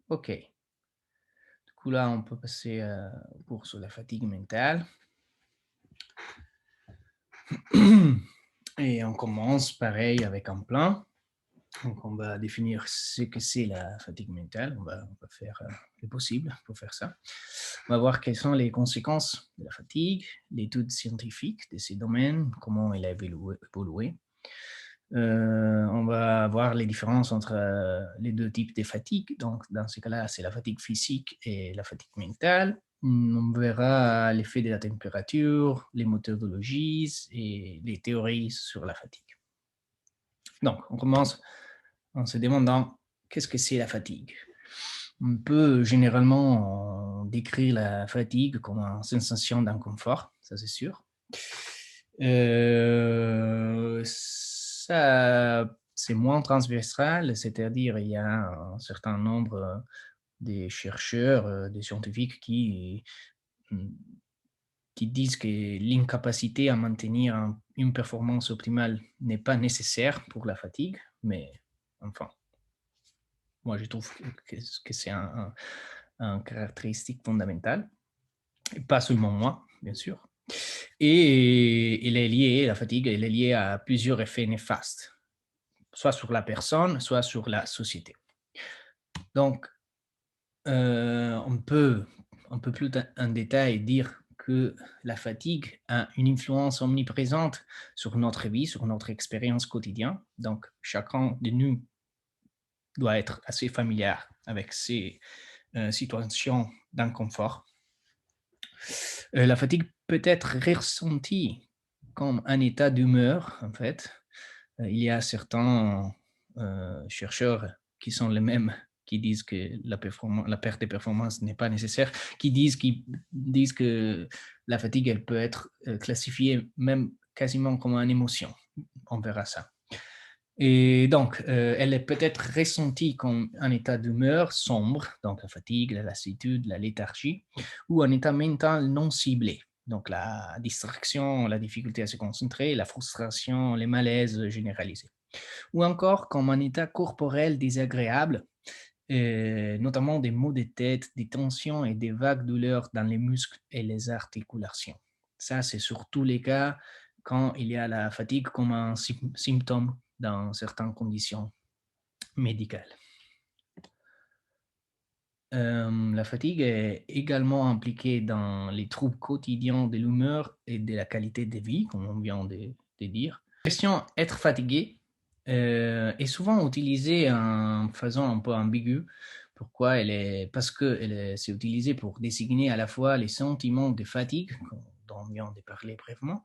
Ok. Du coup, là, on peut passer pour sur la fatigue mentale. Et on commence pareil avec un plan. Donc, on va définir ce que c'est la fatigue mentale. On va faire le possible pour faire ça. On va voir quelles sont les conséquences de la fatigue, l'étude scientifique de ces domaines, comment elle a évolué. On va voir les différences entre les deux types de fatigue. Donc, dans ce cas-là, c'est la fatigue physique et la fatigue mentale. On verra l'effet de la température, les méthodologies et les théories sur la fatigue. Donc, on commence en se demandant qu'est-ce que c'est la fatigue. On peut généralement décrire la fatigue comme une sensation d'inconfort, ça c'est sûr. Ça, c'est moins transversal, c'est-à-dire il y a un certain nombre de chercheurs, des scientifiques qui disent que l'incapacité à maintenir une performance optimale n'est pas nécessaire pour la fatigue, mais enfin, moi je trouve que c'est un caractéristique fondamentale, et pas seulement moi, bien sûr. Et la fatigue, elle est liée à plusieurs effets néfastes, soit sur la personne, soit sur la société. Donc, on peut un peu plus en détail dire que la fatigue a une influence omniprésente sur notre vie, sur notre expérience quotidienne. Donc, chacun de nous doit être assez familier avec ces situations d'inconfort. La fatigue peut être ressentie comme un état d'humeur, en fait. Il y a certains chercheurs qui sont les mêmes, qui disent que la perte de performance n'est pas nécessaire, qui disent que la fatigue, elle peut être classifiée même quasiment comme une émotion. On verra ça. Et donc, elle est peut-être ressentie comme un état d'humeur sombre, donc la fatigue, la lassitude, la léthargie, ou un état mental non ciblé, donc la distraction, la difficulté à se concentrer, la frustration, les malaises généralisés, ou encore comme un état corporel désagréable, notamment des maux de tête, des tensions et des vagues douleurs dans les muscles et les articulations. Ça, c'est surtout les cas quand il y a la fatigue comme un symptôme dans certaines conditions médicales. La fatigue est également impliquée dans les troubles quotidiens de l'humeur et de la qualité de vie, comme on vient de dire. La question être fatigué est souvent utilisée en façon un peu ambiguë. Pourquoi elle est Parce que c'est utilisé pour désigner à la fois les sentiments de fatigue, dont on vient de parler brièvement,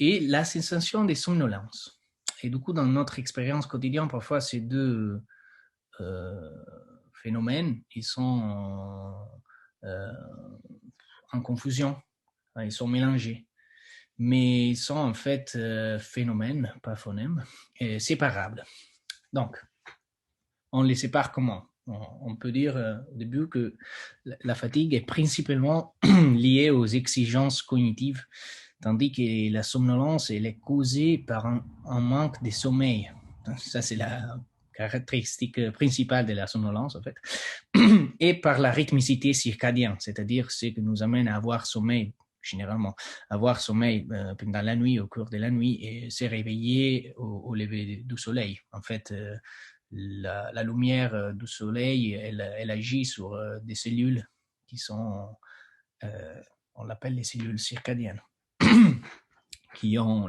et la sensation de somnolence. Et du coup, dans notre expérience quotidienne, parfois ces deux euh, phénomènes, ils sont euh, en confusion, hein, ils sont mélangés. Mais ils sont en fait phénomènes, pas phonèmes, séparables. Donc, on les sépare comment? On peut dire au début que la fatigue est principalement liée aux exigences cognitives, tandis que la somnolence elle est causée par un manque de sommeil. Ça, c'est la caractéristique principale de la somnolence, en fait, et par la rythmicité circadienne, c'est-à-dire ce que nous amène à avoir sommeil généralement, avoir sommeil pendant la nuit, au cours de la nuit, et se réveiller au lever du soleil. En fait, la lumière du soleil, elle agit sur des cellules qui sont, euh, on l'appelle les cellules circadiennes, qui ont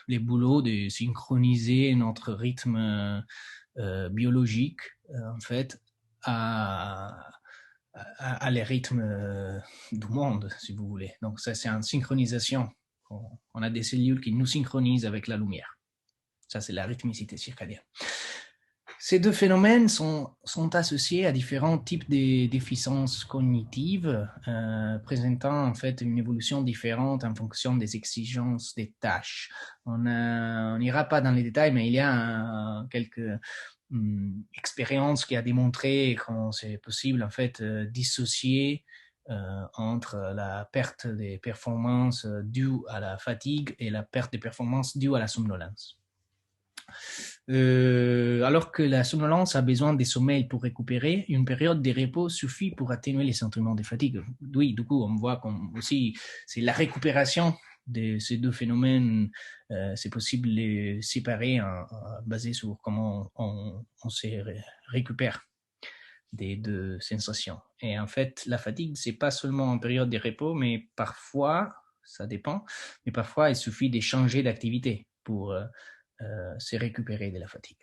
les boulots de synchroniser notre rythme biologique, en fait, à, à les rythmes du monde, si vous voulez. Donc, ça, c'est une synchronisation. On a des cellules qui nous synchronisent avec la lumière. Ça, c'est la rythmicité circadienne. Ces deux phénomènes sont associés à différents types de déficiences cognitives, présentant en fait une évolution différente en fonction des exigences des tâches. On n'ira pas dans les détails, mais il y a quelques expériences qui a démontré comment c'est possible en fait dissocier entre la perte des performances due à la fatigue et la perte des performances due à la somnolence. Alors que la somnolence a besoin de sommeil pour récupérer, une période de repos suffit pour atténuer les sentiments de fatigue. Oui, du coup, on voit comme aussi c'est la récupération de ces deux phénomènes. C'est possible de les séparer basé sur comment on se récupère des deux sensations. Et en fait, la fatigue, c'est pas seulement en période de repos, mais parfois, ça dépend, mais parfois il suffit de changer d'activité pour se récupérer de la fatigue.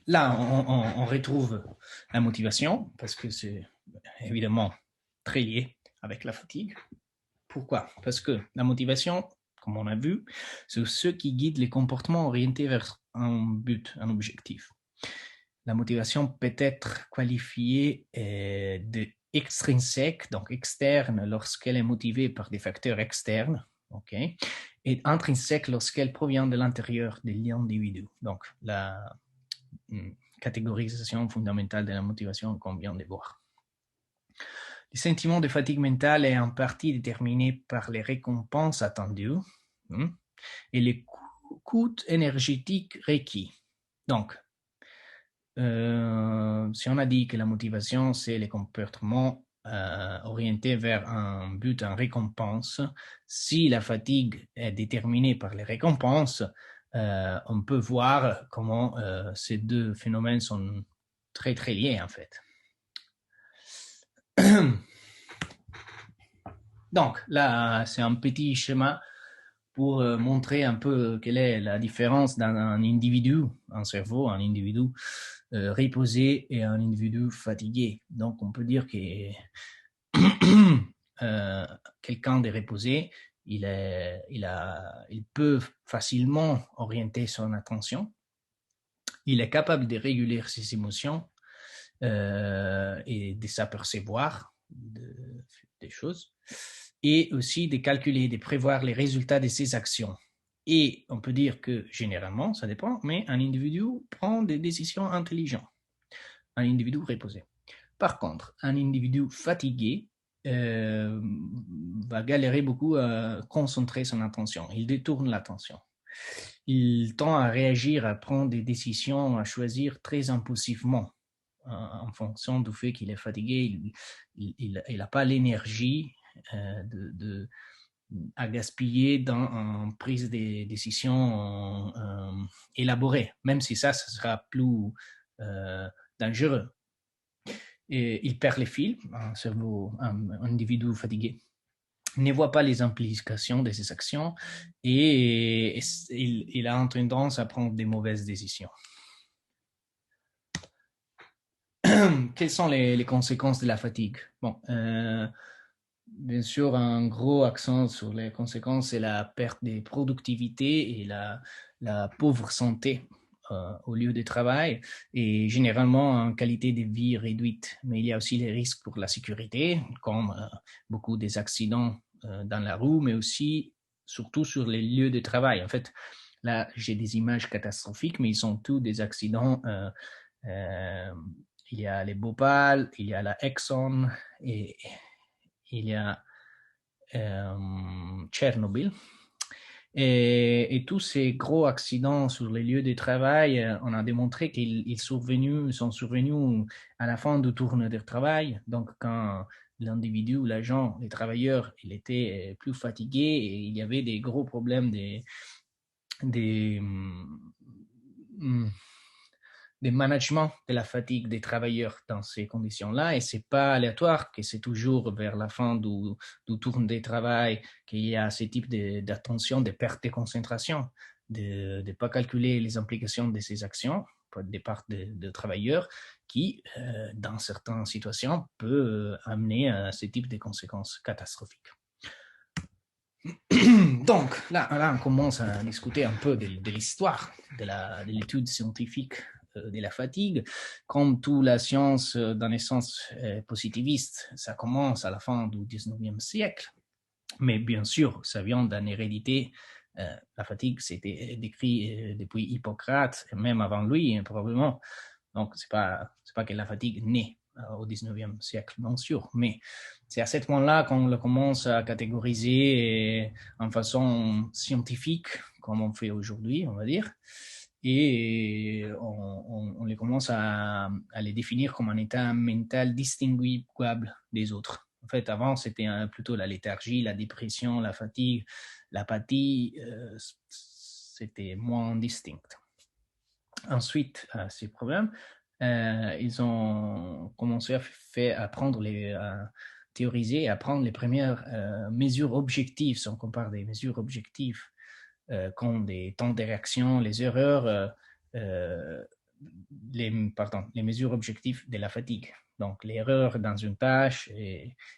Là, on retrouve la motivation, parce que c'est évidemment très lié avec la fatigue. Pourquoi? Parce que la motivation, comme on a vu, c'est ce qui guide les comportements orientés vers un but, un objectif. La motivation peut être qualifiée de extrinsèque, donc externe, lorsqu'elle est motivée par des facteurs externes, ok, et intrinsèque lorsqu'elle provient de l'intérieur de l'individu. Donc, la catégorisation fondamentale de la motivation qu'on vient de voir. Le sentiment de fatigue mentale est en partie déterminé par les récompenses attendues et les coûts énergétiques requis. Donc, si on a dit que la motivation, c'est les comportements orientés vers un but, en récompense, si la fatigue est déterminée par les récompenses, on peut voir comment ces deux phénomènes sont très, très liés, en fait. Donc, là, c'est un petit schéma pour montrer un peu quelle est la différence d'un individu, un cerveau, un individu reposé et un individu fatigué. Donc, on peut dire que quelqu'un de reposé, il peut facilement orienter son attention. Il est capable de réguler ses émotions et de s'apercevoir des choses, et aussi de calculer, de prévoir les résultats de ses actions. Et on peut dire que généralement, ça dépend, mais un individu prend des décisions intelligentes, un individu reposé. Par contre, un individu fatigué va galérer beaucoup à concentrer son attention. Il détourne l'attention. Il tend à réagir, à prendre des décisions, à choisir très impulsivement en fonction du fait qu'il est fatigué. Il n'a pas l'énergie à gaspiller dans une prise de décision élaborée, même si ça sera plus dangereux. Et il perd les fils, un cerveau, un individu fatigué ne voit pas les implications de ses actions et il a une tendance à prendre des mauvaises décisions. Quelles sont les conséquences de la fatigue? Bon, bien sûr, un gros accent sur les conséquences, c'est la perte de productivité et la pauvre santé au lieu de travail et généralement en qualité de vie réduite. Mais il y a aussi les risques pour la sécurité, comme beaucoup des accidents dans la rue, mais aussi surtout sur les lieux de travail. En fait, là, j'ai des images catastrophiques, mais ils sont tous des accidents. Il y a les Bhopal, il y a la Exxon et il y a Tchernobyl. Et tous ces gros accidents sur les lieux de travail, on a démontré qu'ils sont survenus à la fin du tour de travail. Donc, quand l'individu, l'agent, les travailleurs, il était plus fatigué et il y avait des gros problèmes des management de la fatigue des travailleurs dans ces conditions-là. Et c'est pas aléatoire que c'est toujours vers la fin du tour de travail qu'il y a ce type d'attention, de perte de concentration, de ne pas calculer les implications de ces actions des parts de travailleurs qui, dans certaines situations, peut amener à ce type de conséquences catastrophiques. Donc, là, on commence à discuter un peu de l'histoire de l'étude scientifique de la fatigue. Comme toute la science dans essence positiviste, ça commence à la fin du 19e siècle. Mais bien sûr, ça vient d'une hérédité. La fatigue, c'était décrit depuis Hippocrate, et même avant lui, probablement. Donc, c'est pas que la fatigue naît au 19e siècle, bien sûr, mais c'est à ce moment-là qu'on commence à catégoriser en façon scientifique comme on fait aujourd'hui, on va dire, et on les commence à les définir comme un état mental distinguable des autres. En fait, avant, c'était plutôt la léthargie, la dépression, la fatigue, l'apathie, c'était moins distinct. Ensuite, à ces problèmes, ils ont commencé à théoriser, à prendre les premières mesures objectives, si on compare des mesures objectives comme des temps de réaction, les erreurs, les mesures objectives de la fatigue. Donc, l'erreur dans une tâche,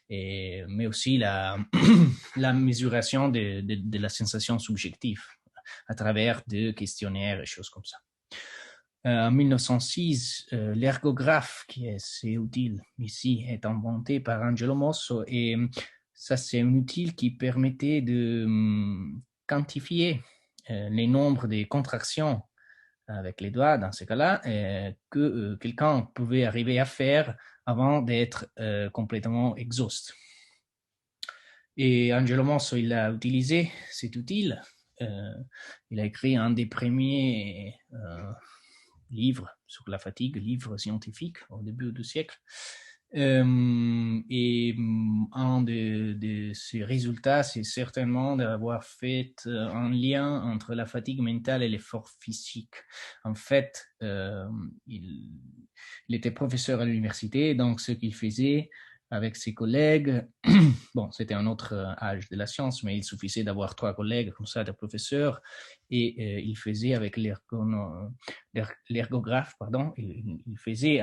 mais aussi la, la mesuration de la sensation subjective à travers des questionnaires et choses comme ça. En 1906, l'ergographe, qui est assez utile ici, est inventé par Angelo Mosso, et ça, c'est un outil qui permettait de quantifier les nombres de contractions avec les doigts, dans ce cas-là, que quelqu'un pouvait arriver à faire avant d'être complètement exhausté. Et Angelo Mosso, il a utilisé cet outil. Il a écrit un des premiers livres sur la fatigue, livre scientifique au début du siècle. Et un de ces résultats, c'est certainement d'avoir fait un lien entre la fatigue mentale et l'effort physique. En fait, il était professeur à l'université, donc ce qu'il faisait avec ses collègues, bon, c'était un autre âge de la science, mais il suffisait d'avoir 3 collègues comme ça, des professeurs, et il faisait avec l'ergographe, il faisait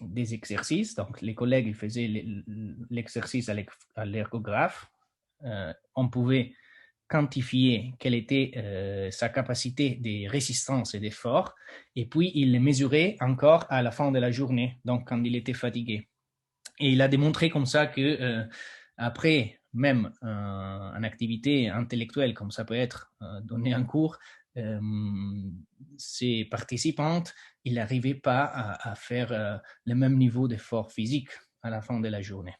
des exercices. Donc, les collègues, ils faisaient l'exercice à l'ergographe. On pouvait quantifier quelle était sa capacité de résistance et d'effort, et puis il les mesurait encore à la fin de la journée, donc quand il était fatigué. Et il a démontré comme ça que après même une activité intellectuelle, comme ça peut être donner un cours, ces participantes, ils n'arrivaient pas à faire le même niveau d'effort physique à la fin de la journée.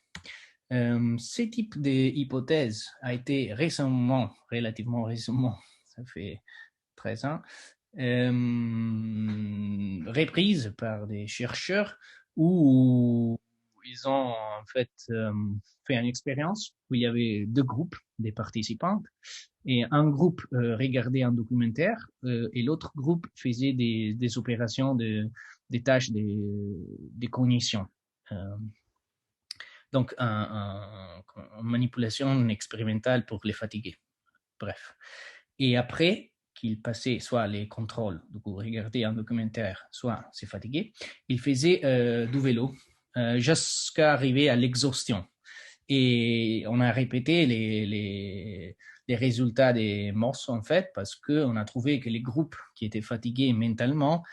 Ce type d'hypothèse a été relativement récemment, ça fait 13 ans, reprise par des chercheurs où ils ont en fait fait une expérience où il y avait 2 groupes des participantes, et un groupe regardait un documentaire et l'autre groupe faisait des opérations, des tâches de cognition. Donc, une manipulation expérimentale pour les fatiguer. Bref. Et après qu'il passait soit les contrôles, du coup, regarder un documentaire, soit se fatiguer, il faisait du vélo jusqu'à arriver à l'exhaustion. Et on a répété les résultats des morceaux, en fait, parce qu'on a trouvé que les groupes qui étaient fatigués mentalement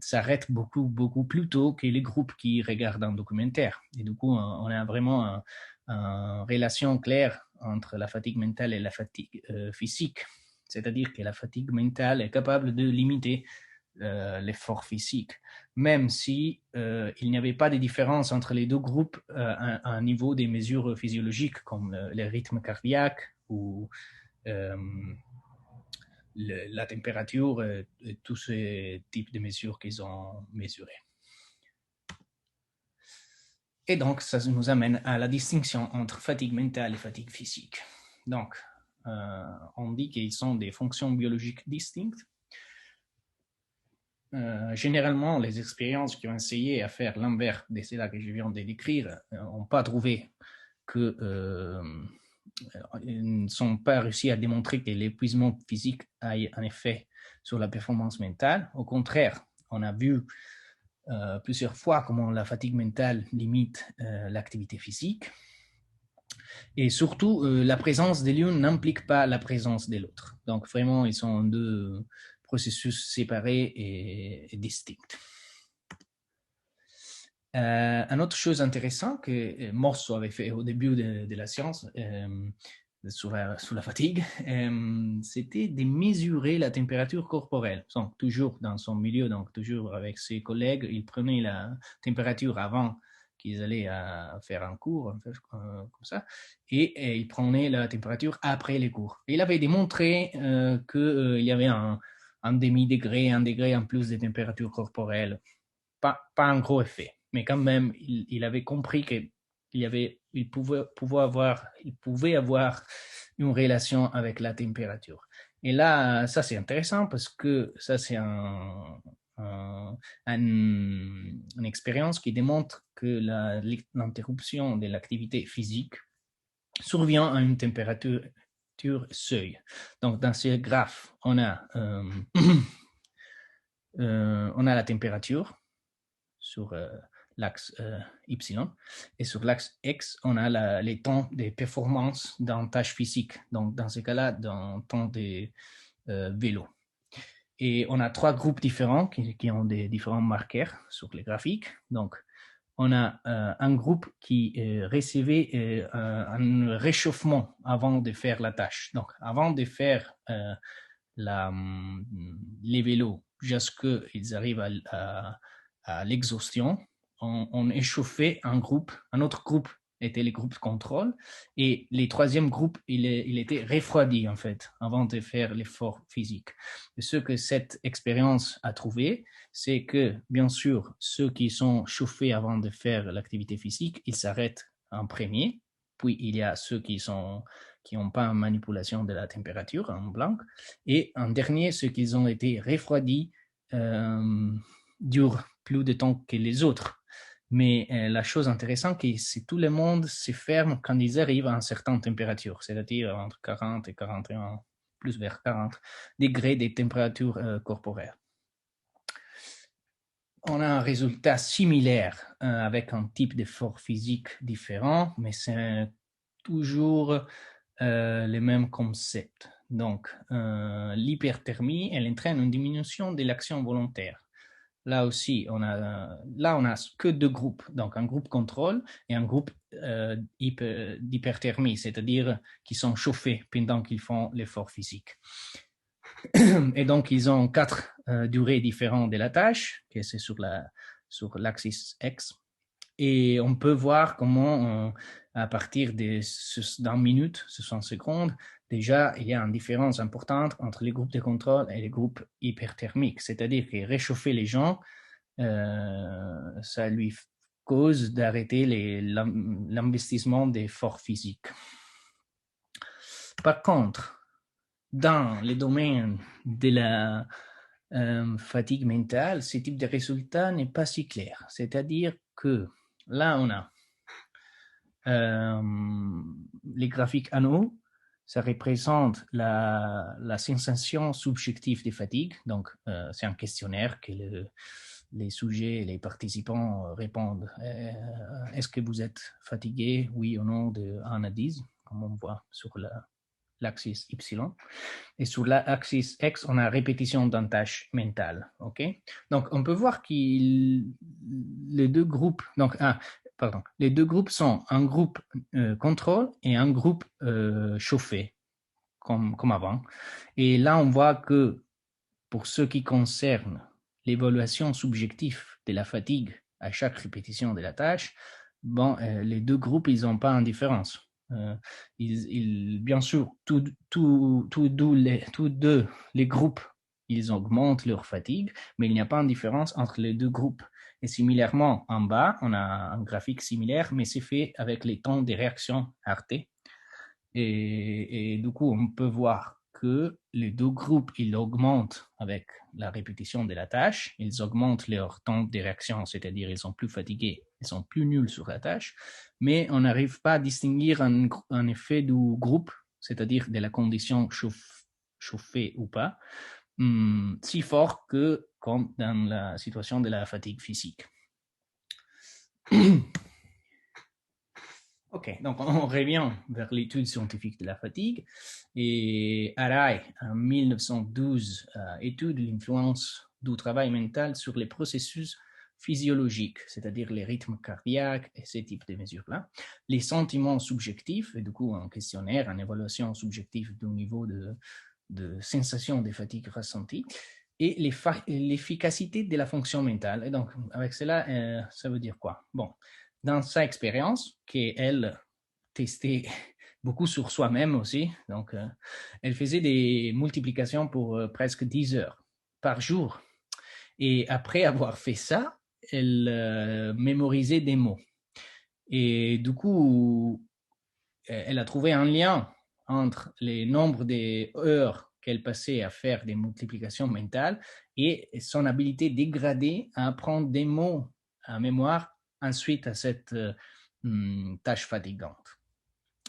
s'arrêtent beaucoup plus tôt que les groupes qui regardent un documentaire. Et du coup, on a vraiment une relation claire entre la fatigue mentale et la fatigue physique. C'est-à-dire que la fatigue mentale est capable de limiter l'effort physique, même si il n'y avait pas de différence entre les 2 groupes à un niveau des mesures physiologiques comme le rythme cardiaque ou la température, tous ces types de mesures qu'ils ont mesurées. Et donc, ça nous amène à la distinction entre fatigue mentale et fatigue physique. Donc, on dit qu'ils sont des fonctions biologiques distinctes. Généralement, les expériences qui ont essayé à faire l'inverse de cela que je viens de décrire n'ont pas trouvé ils ne sont pas réussi à démontrer que l'épuisement physique a un effet sur la performance mentale. Au contraire, on a vu plusieurs fois comment la fatigue mentale limite l'activité physique. Et surtout, la présence de l'une n'implique pas la présence de l'autre. Donc vraiment, ils sont 2 processus séparés et distincts. Une autre chose intéressante que Mosso avait fait au début de la science sur la fatigue, c'était de mesurer la température corporelle. Donc, toujours dans son milieu, donc toujours avec ses collègues, il prenait la température avant qu'ils allaient faire un cours, comme ça, et ils prenaient la température après les cours. Et il avait démontré qu'il y avait un demi-degré, un degré en plus de température corporelle. Pas un gros effet, mais quand même, il avait compris qu'il pouvait avoir une relation avec la température. Et là, ça c'est intéressant parce que ça c'est une expérience qui démontre que l'interruption de l'activité physique survient à une température seuil. Donc dans ce graphe, on a la température sur l'axe Y, et sur l'axe X, on a les temps de performance dans tâches physiques, donc dans ce cas-là, dans temps de vélo. Et on a trois groupes différents qui ont des différents marqueurs sur les graphiques. Donc, on a un groupe qui recevait un réchauffement avant de faire la tâche. Donc, avant de faire les vélos jusqu'à qu'ils arrivent à l'exhaustion, on échauffait un autre groupe était le groupe contrôle, et le troisième groupe, il était refroidi en fait, avant de faire l'effort physique. Et ce que cette expérience a trouvé, c'est que, bien sûr, ceux qui sont chauffés avant de faire l'activité physique, ils s'arrêtent en premier, puis il y a ceux qui n'ont pas une manipulation de la température en blanc, et en dernier, ceux qui ont été refroidis durent plus de temps que les autres. Mais la chose intéressante, c'est que tout le monde se ferme quand ils arrivent à une certaine température, c'est-à-dire entre 40 et 41, plus vers 40 degrés de température corporelle. On a un résultat similaire avec un type d'effort physique différent, mais c'est toujours les mêmes concepts. Donc, l'hyperthermie, elle entraîne une diminution de l'action volontaire. Là aussi, on a que deux groupes, donc un groupe contrôle et un groupe d'hyperthermie, c'est-à-dire qui sont chauffés pendant qu'ils font l'effort physique. Et donc, ils ont 4 durées différentes de la tâche, que c'est sur l'axis X. Et on peut voir comment, à partir d'un minute, 60 secondes, déjà, il y a une différence importante entre les groupes de contrôle et les groupes hyperthermiques. C'est-à-dire que réchauffer les gens, ça lui cause d'arrêter l'investissement d'efforts physiques. Par contre, dans les domaines de la fatigue mentale, ce type de résultat n'est pas si clair. C'est-à-dire que là, on a les graphiques en haut, ça représente la sensation subjective de fatigue. Donc, c'est un questionnaire que les sujets, les participants répondent. Est-ce que vous êtes fatigué, oui ou non, de 1 à 10, comme on voit sur l'axis Y. Et sur l'axis X, on a répétition d'une tâche mentale. Okay? Donc, on peut voir que les deux groupes, les deux groupes sont un groupe contrôle et un groupe chauffé, comme avant. Et là, on voit que pour ce qui concerne l'évaluation subjective de la fatigue à chaque répétition de la tâche, les deux groupes, ils n'ont pas une différence. Bien sûr, tous deux les groupes, ils augmentent leur fatigue, mais il n'y a pas de différence entre les deux groupes. Et similairement, en bas, on a un graphique similaire, mais c'est fait avec les temps de réaction RT. Et du coup, on peut voir que les deux groupes, ils augmentent avec la répétition de la tâche, ils augmentent leur temps de réaction, c'est-à-dire ils sont plus fatigués, ils sont plus nuls sur la tâche, mais on n'arrive pas à distinguer un effet du groupe, c'est-à-dire de la condition chauffée ou pas, si fort que comme dans la situation de la fatigue physique. Ok, donc on revient vers l'étude scientifique de la fatigue. Et Arai, en 1912, étude l'influence du travail mental sur les processus physiologiques, c'est-à-dire les rythmes cardiaques et ces types de mesures-là, les sentiments subjectifs, et du coup un questionnaire, une évaluation subjective du niveau de sensation de fatigue ressentie, et l'efficacité de la fonction mentale. Et donc, avec cela, ça veut dire quoi? Bon, dans sa expérience, qu'elle testait beaucoup sur soi-même aussi, donc elle faisait des multiplications pour presque 10 heures par jour. Et après avoir fait ça, elle mémorisait des mots. Et du coup, elle a trouvé un lien entre les nombres d'heures qu'elle passait à faire des multiplications mentales et son habilité dégradée à apprendre des mots à mémoire ensuite à cette tâche fatigante.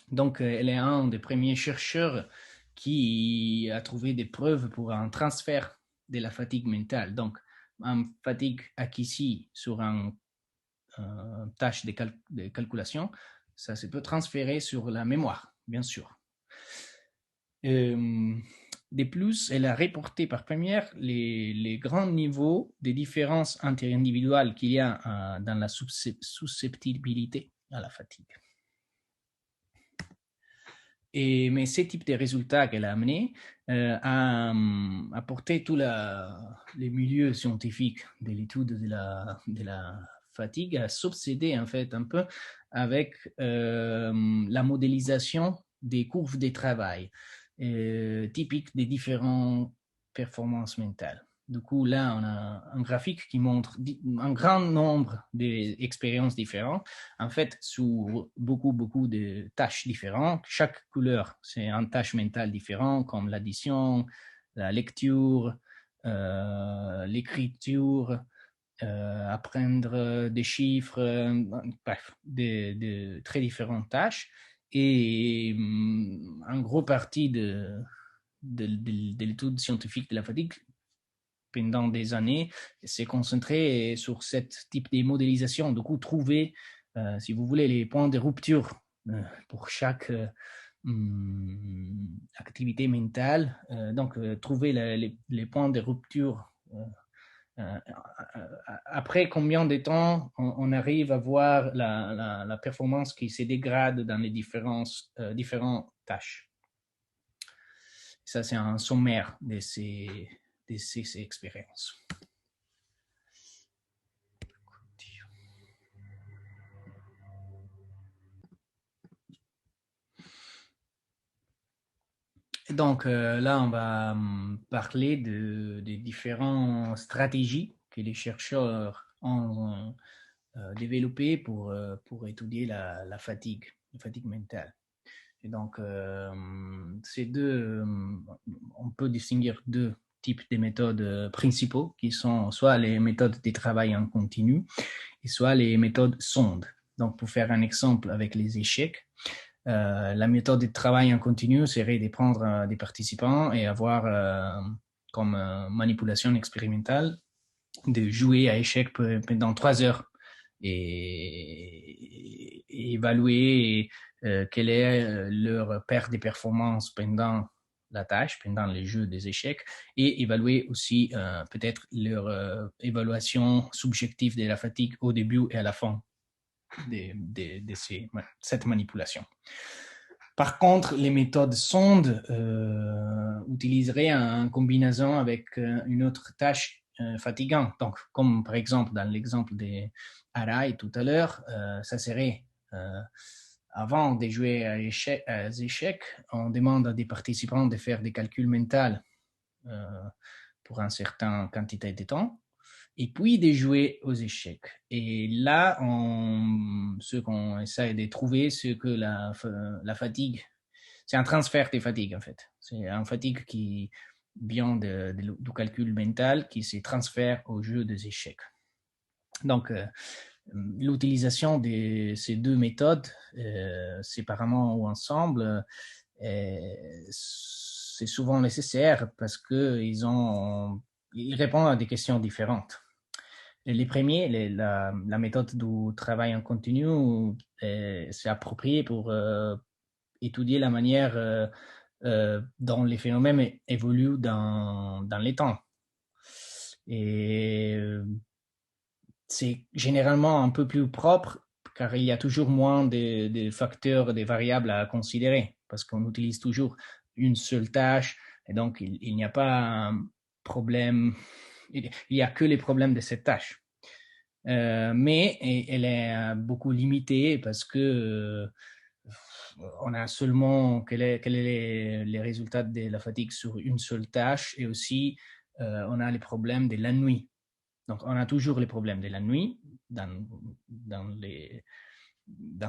Donc, elle est un des premiers chercheurs qui a trouvé des preuves pour un transfert de la fatigue mentale. Donc, une fatigue acquise sur une tâche de calculation, ça se peut transférer sur la mémoire, bien sûr. De plus, elle a reporté par première les grands niveaux des différences interindividuelles qu'il y a dans la susceptibilité à la fatigue. Mais ce type de résultats qu'elle a amené a apporté tous les milieux scientifiques de l'étude de la fatigue à s'obséder en fait un peu avec la modélisation des courbes de travail typiques des différentes performances mentales. Du coup, là, on a un graphique qui montre un grand nombre d'expériences différentes, en fait, sous beaucoup de tâches différentes. Chaque couleur, c'est une tâche mentale différente, comme l'addition, la lecture, l'écriture, apprendre des chiffres, bref, de très différentes tâches. Et une grosse partie de l'étude scientifique de la fatigue pendant des années s'est concentré sur ce type de modélisation. Du coup, trouver, si vous voulez, les points de rupture pour chaque activité mentale. Donc, trouver les points de rupture. Après combien de temps on arrive à voir la performance qui se dégrade dans les différentes tâches. Ça, c'est un sommaire de ces expériences. Donc là, on va parler des différentes stratégies que les chercheurs ont développées pour étudier la fatigue mentale. Et donc, on peut distinguer deux types de méthodes principaux qui sont soit les méthodes de travail en continu et soit les méthodes sondes. Donc, pour faire un exemple avec les échecs, la méthode de travail en continu serait de prendre des participants et avoir comme manipulation expérimentale de jouer à échecs pendant 3 heures et évaluer quelle est leur perte de performance pendant la tâche, pendant les jeux des échecs, et évaluer aussi peut-être leur évaluation subjective de la fatigue au début et à la fin de cette manipulation. Par contre, les méthodes sondes utiliseraient en combinaison avec une autre tâche fatigante. Donc, comme par exemple dans l'exemple des Arai tout à l'heure, ça serait avant de jouer à échecs, on demande à des participants de faire des calculs mentaux pour une certaine quantité de temps et puis de jouer aux échecs. Et là, ce qu'on essaie de trouver, c'est que la fatigue, c'est un transfert de fatigue en fait. C'est une fatigue qui vient du calcul mental qui se transfère au jeu des échecs. Donc, l'utilisation de ces deux méthodes, séparément ou ensemble, c'est souvent nécessaire parce qu'ils répondent à des questions différentes. Les premiers, la méthode du travail en continu, c'est approprié pour étudier la manière dont les phénomènes évoluent dans les temps. Et c'est généralement un peu plus propre car il y a toujours moins de facteurs, de variables à considérer parce qu'on utilise toujours une seule tâche et donc il n'y a pas un problème, il n'y a que les problèmes de cette tâche. mais elle est beaucoup limitée parce que on a seulement quel est les résultats de la fatigue sur une seule tâche et aussi on a les problèmes de la nuit. Donc, on a toujours les problèmes de la nuit dans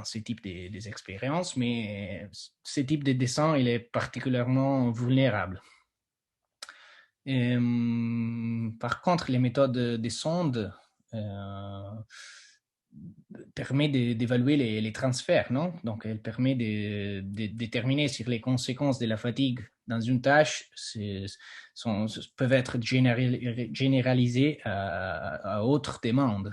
ces types des expériences, mais ce type de dessin, il est particulièrement vulnérable. Et, par contre, les méthodes des sondes permet d'évaluer les transferts, non? Donc, elle permet de déterminer si les conséquences de la fatigue dans une tâche peuvent être généralisées à autres demandes.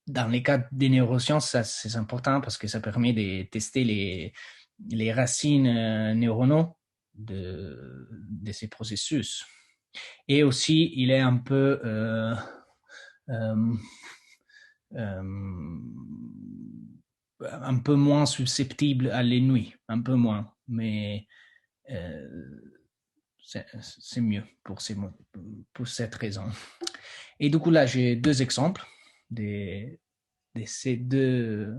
Dans les cas des neurosciences, c'est important parce que ça permet de tester les racines neuronaux de ces processus. Et aussi, il est un peu un peu moins susceptible à l'ennui, un peu moins, mais c'est mieux pour cette raison. Et du coup, là, j'ai deux exemples de ces deux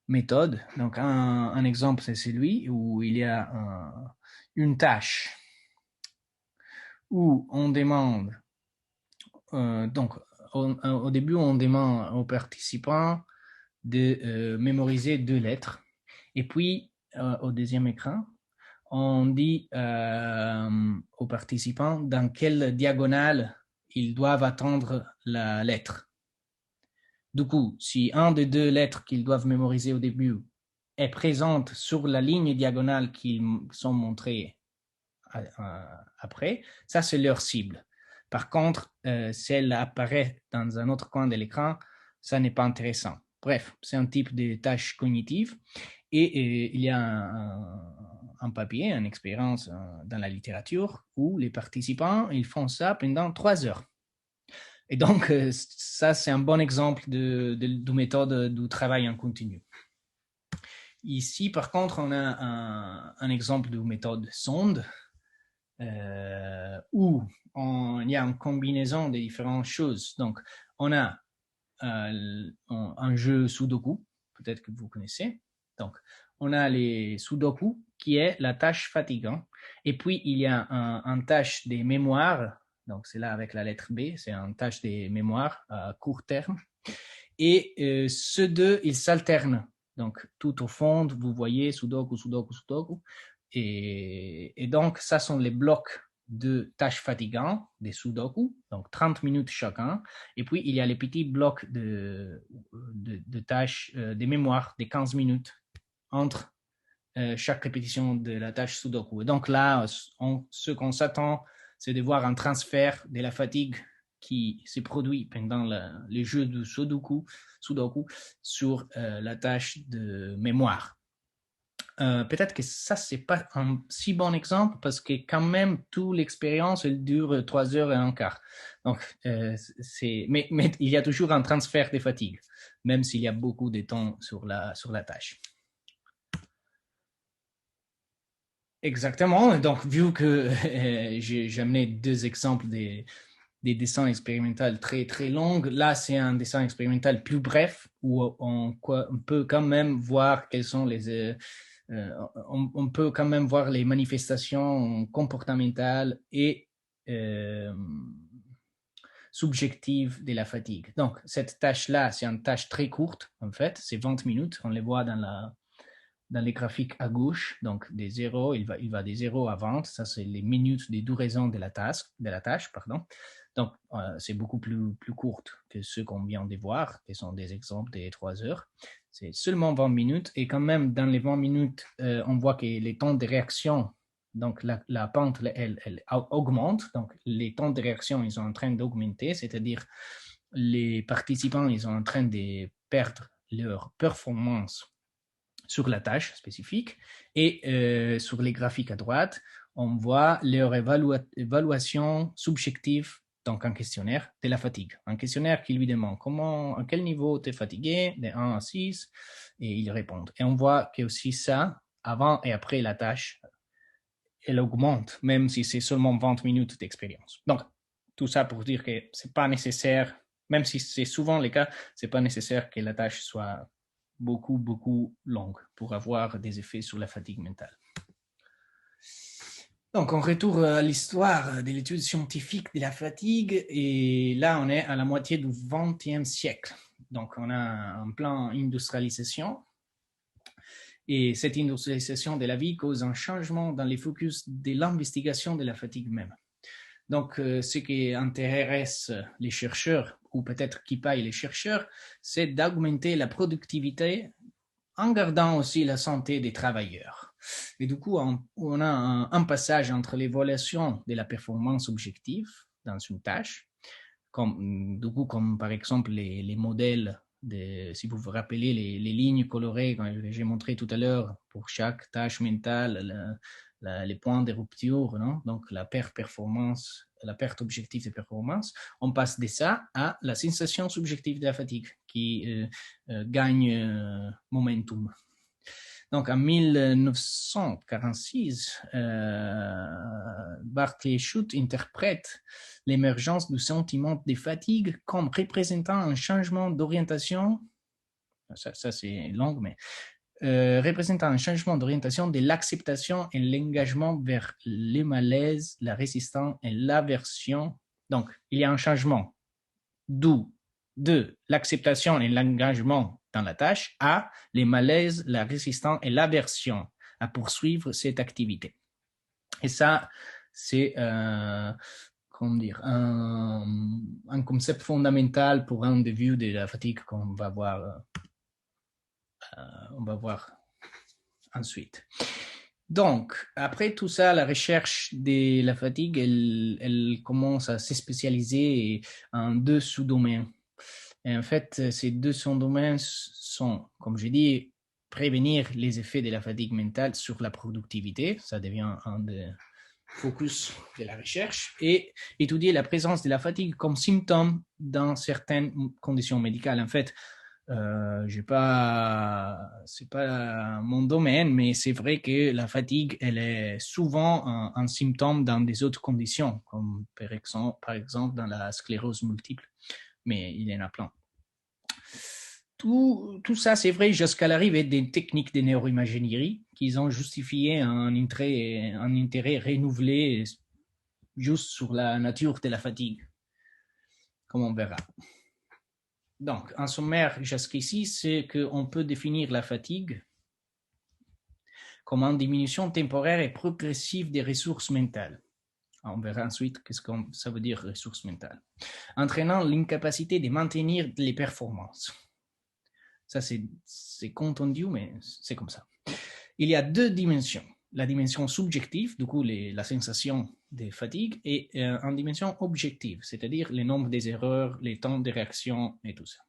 méthodes. Donc, un exemple, c'est celui où il y a une tâche où on demande, donc, au début, on demande aux participants de mémoriser 2 lettres. Et puis, au deuxième écran, on dit aux participants dans quelle diagonale ils doivent attendre la lettre. Du coup, si un des 2 lettres qu'ils doivent mémoriser au début est présente sur la ligne diagonale qu'ils sont montrés après, ça c'est leur cible. Par contre, si elle apparaît dans un autre coin de l'écran, ça n'est pas intéressant. Bref, c'est un type de tâche cognitive et il y a un papier, une expérience dans la littérature où les participants ils font ça pendant 3 heures. Et donc, ça, c'est un bon exemple de méthode du travail en continu. Ici, par contre, on a un exemple de méthode sonde où il y a une combinaison de différentes choses. Donc, on a un jeu Sudoku, peut-être que vous connaissez. Donc, on a les Sudoku, qui est la tâche fatigante. Et puis, il y a un tâche des mémoires. Donc, c'est là avec la lettre B, c'est un tâche des mémoires à court terme. Et ceux deux, ils s'alternent. Donc, tout au fond, vous voyez Sudoku, Sudoku, Sudoku. Et donc, ça sont les blocs de tâches fatigantes, des Sudoku, donc 30 minutes chacun. Et puis, il y a les petits blocs de tâches, de mémoire, de 15 minutes entre chaque répétition de la tâche Sudoku. Et donc là, ce qu'on s'attend, c'est de voir un transfert de la fatigue qui s'est produit pendant les jeux de Sudoku sur la tâche de mémoire. Peut-être que ça, c'est pas un si bon exemple parce que quand même, toute l'expérience, elle dure 3 heures et un quart. Donc, mais il y a toujours un transfert de fatigue, même s'il y a beaucoup de temps sur la tâche. Exactement. Donc, vu que j'ai amené 2 exemples des dessins expérimentaux très, très longs, là, c'est un dessin expérimental plus bref où on peut quand même voir quelles sont on peut quand même voir les manifestations comportementales et subjectives de la fatigue. Donc, cette tâche-là, c'est une tâche très courte, en fait. C'est 20 minutes. On les voit dans les graphiques à gauche, donc des zéros, il va des 0 à 20, ça c'est les minutes de duraison de la tâche, pardon. Donc c'est beaucoup plus courte que ceux qu'on vient de voir, qui sont des exemples des 3 heures. C'est seulement 20 minutes et quand même dans les 20 minutes, on voit que les temps de réaction, donc la pente, elle augmente, donc les temps de réaction, ils sont en train d'augmenter, c'est-à-dire les participants, ils sont en train de perdre leur performance sur la tâche spécifique et sur les graphiques à droite, on voit leur évaluation subjective, donc un questionnaire de la fatigue. Un questionnaire qui lui demande à quel niveau tu es fatigué, de 1 à 6, et ils répondent. Et on voit que aussi ça, avant et après la tâche, elle augmente, même si c'est seulement 20 minutes d'expérience. Donc, tout ça pour dire que c'est pas nécessaire, même si c'est souvent le cas, c'est pas nécessaire que la tâche soit beaucoup longue pour avoir des effets sur la fatigue mentale. Donc, on retourne à l'histoire de l'étude scientifique de la fatigue et là, on est à la moitié du XXe siècle. Donc, on a un plan industrialisation et cette industrialisation de la vie cause un changement dans les focus de l'investigation de la fatigue même. Donc, ce qui intéresse les chercheurs, ou peut-être qui paye les chercheurs, c'est d'augmenter la productivité en gardant aussi la santé des travailleurs. Et du coup, on a un passage entre l'évaluation de la performance objective dans une tâche, comme par exemple les modèles, si vous vous rappelez les lignes colorées que j'ai montrées tout à l'heure pour chaque tâche mentale, les points de rupture, non? Donc la perte objective de performance, on passe de ça à la sensation subjective de la fatigue qui gagne momentum. Donc, en 1946, Barclay et Schutt interprètent l'émergence du sentiment de fatigue comme représentant un changement d'orientation, ça c'est long, mais représentant un changement d'orientation de l'acceptation et l'engagement vers le malaise, la résistance et l'aversion. Donc, il y a un changement de l'acceptation et l'engagement dans la tâche à les malaises, la résistance et l'aversion à poursuivre cette activité. Et ça, c'est comment dire, un concept fondamental pour un des vues de la fatigue qu'on va voir, ensuite. Donc, après tout ça, la recherche de la fatigue, elle commence à se spécialiser en deux sous-domaines. Et en fait, ces deux sous-domaines sont, comme je dis, prévenir les effets de la fatigue mentale sur la productivité, ça devient un des focus de la recherche, et étudier la présence de la fatigue comme symptôme dans certaines conditions médicales. En fait, c'est pas mon domaine, mais c'est vrai que la fatigue, elle est souvent un symptôme dans des autres conditions, comme par exemple dans la sclérose multiple, mais il y en a plein. Tout ça, c'est vrai jusqu'à l'arrivée des techniques de neuroimagerie qui ont justifié un intérêt renouvelé juste sur la nature de la fatigue, comme on verra. Donc, en sommaire, jusqu'ici, c'est qu'on peut définir la fatigue comme une diminution temporaire et progressive des ressources mentales. On verra ensuite qu'est-ce que ça veut dire ressources mentales, entraînant l'incapacité de maintenir les performances. Ça, c'est contendu, mais c'est comme ça. Il y a deux dimensions. La dimension subjective, du coup, la sensation de fatigue, et une dimension objective, c'est-à-dire le nombre des erreurs, les temps de réaction et tout ça.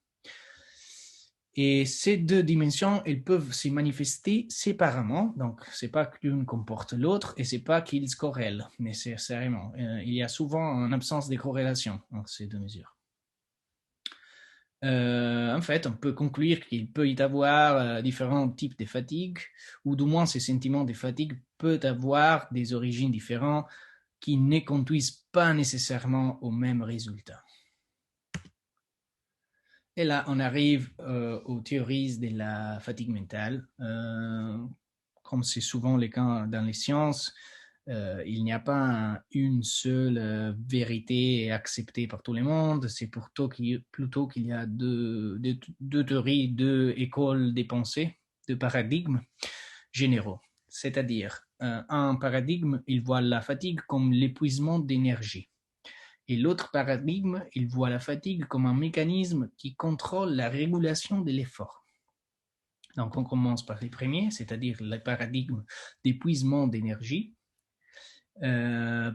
Et ces deux dimensions, elles peuvent se manifester séparément, donc c'est pas qu'une comporte l'autre et c'est pas qu'ils corrèlent nécessairement. Il y a souvent une absence de corrélation entre ces deux mesures. En fait, on peut conclure qu'il peut y avoir différents types de fatigue, ou du moins ces sentiments de fatigue peuvent avoir des origines différentes qui ne conduisent pas nécessairement au même résultat. Et là, on arrive aux théories de la fatigue mentale. Comme c'est souvent le cas dans les sciences, il n'y a pas une seule vérité acceptée par tout le monde. C'est plutôt qu'il y a deux théories, deux écoles de pensée, deux paradigmes généraux. C'est-à-dire, un paradigme, il voit la fatigue comme l'épuisement d'énergie. Et l'autre paradigme, il voit la fatigue comme un mécanisme qui contrôle la régulation de l'effort. Donc, on commence par les premiers, c'est-à-dire le paradigme d'épuisement d'énergie.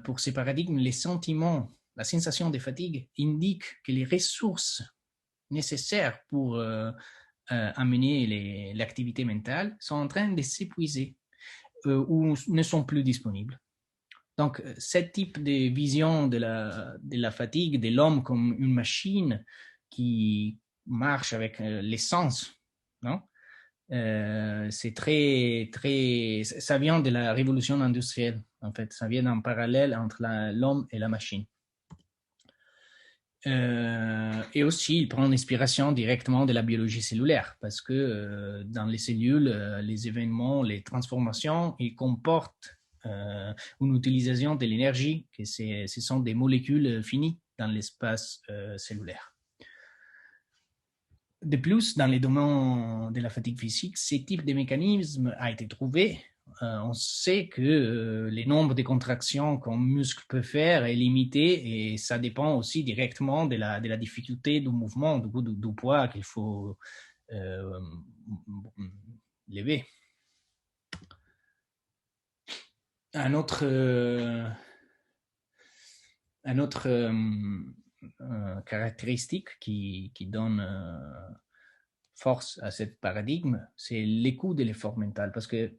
Pour ces paradigmes, les sentiments, la sensation de fatigue indique que les ressources nécessaires pour amener l'activité mentale sont en train de s'épuiser ou ne sont plus disponibles. Donc, ce type de vision de la fatigue de l'homme comme une machine qui marche avec l'essence, non? C'est ça vient de la révolution industrielle, en fait. Ça vient d'un parallèle entre l'homme et la machine. Et aussi, il prend l'inspiration directement de la biologie cellulaire parce que dans les cellules, les événements, les transformations, ils comportent une utilisation de l'énergie, que ce sont des molécules finies dans l'espace cellulaire. De plus, dans les domaines de la fatigue physique, ce type de mécanisme a été trouvé. On sait que le nombre de contractions qu'un muscle peut faire est limité et ça dépend aussi directement de la difficulté du mouvement, du poids qu'il faut lever. Un autre caractéristique qui donne force à ce paradigme, c'est l'écoute de l'effort mental. Parce que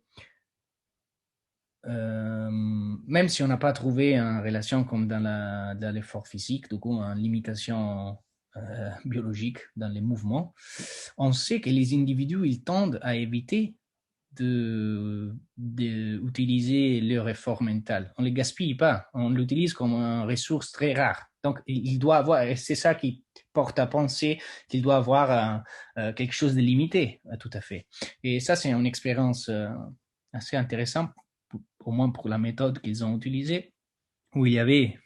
même si on n'a pas trouvé une relation comme dans l'effort physique, du coup, une limitation biologique dans les mouvements, on sait que les individus, ils tendent à éviter d'utiliser leur effort mental. On ne les gaspille pas, on l'utilise comme une ressource très rare. Donc, il doit avoir, et c'est ça qui porte à penser qu'il doit avoir quelque chose de limité, tout à fait. Et ça, c'est une expérience assez intéressante, au moins pour la méthode qu'ils ont utilisée, où il y avait